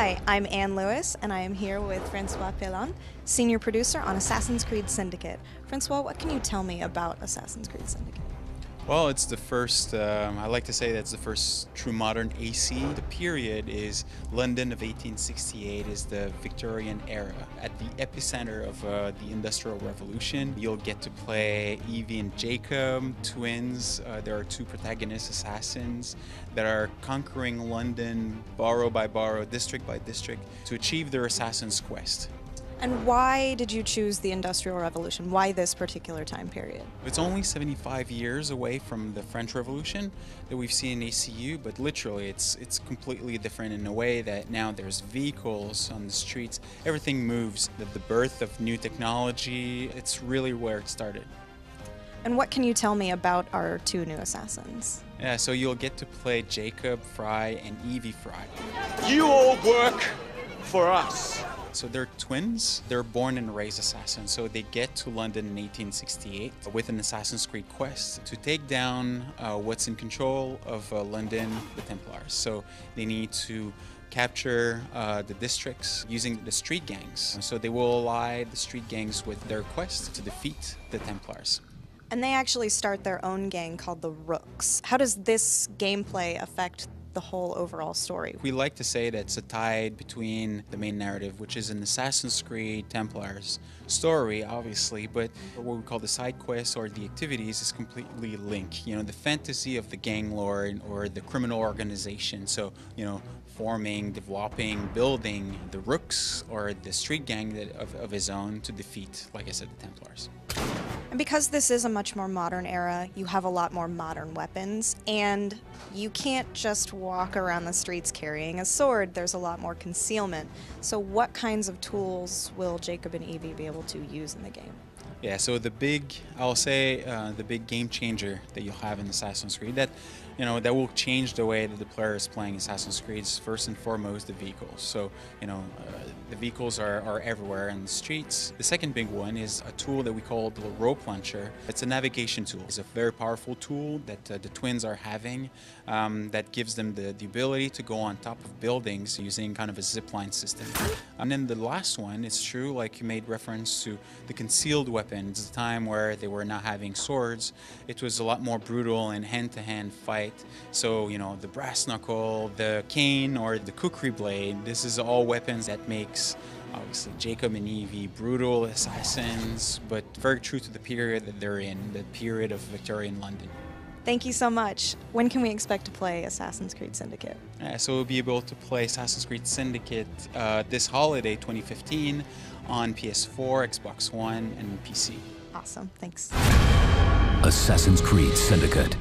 Hi, I'm Anne Lewis, and I am here with Francois Pellan, senior producer on Assassin's Creed Syndicate. Francois, what can you tell me about Assassin's Creed Syndicate? Well, it's the first, I like to say that's the first true modern AC. The period is London of 1868 is the Victorian era. At the epicenter of the Industrial Revolution, you'll get to play Evie and Jacob, twins. There are two protagonist assassins that are conquering London borough by borough, district by district, to achieve their assassin's quest. And why did you choose the Industrial Revolution? Why this particular time period? It's only 75 years away from the French Revolution that we've seen in ACU, but literally it's completely different in a way that now there's vehicles on the streets, everything moves. The birth of new technology, it's really where it started. And what can you tell me about our two new assassins? Yeah, so you'll get to play Jacob Fry and Evie Fry. You all work for us. So they're twins. They're born and raised assassins. So they get to London in 1868 with an Assassin's Creed quest to take down what's in control of London, the Templars. So they need to capture the districts using the street gangs. So they will ally the street gangs with their quest to defeat the Templars. And they actually start their own gang called the Rooks. How does this gameplay affect the whole overall story? We like to say that it's a tie between the main narrative, which is an Assassin's Creed Templars story, obviously, but what we call the side quests or the activities is completely linked. You know, the fantasy of the gang lord or the criminal organization. So, you know, forming, developing, building the Rooks or the street gang of his own to defeat, like I said, the Templars. And because this is a much more modern era, you have a lot more modern weapons, and you can't just walk around the streets carrying a sword. There's a lot more concealment. So what kinds of tools will Jacob and Evie be able to use in the game? Yeah, so the big game changer that you'll have in Assassin's Creed that will change the way that the player is playing Assassin's Creed is first and foremost the vehicles. So, the vehicles are everywhere in the streets. The second big one is a tool that we call the rope launcher. It's a navigation tool. It's a very powerful tool that the twins are having that gives them the ability to go on top of buildings using kind of a zipline system. And then the last one is true, like you made reference to the concealed weapons. It's a time where they were not having swords. It was a lot more brutal and hand-to-hand fight. So, the brass knuckle, the cane, or the kukri blade, this is all weapons that makes, obviously, Jacob and Evie brutal assassins, but very true to the period that they're in, the period of Victorian London. Thank you so much. When can we expect to play Assassin's Creed Syndicate? So we'll be able to play Assassin's Creed Syndicate this holiday, 2015, on PS4, Xbox One, and PC. Awesome, thanks. Assassin's Creed Syndicate.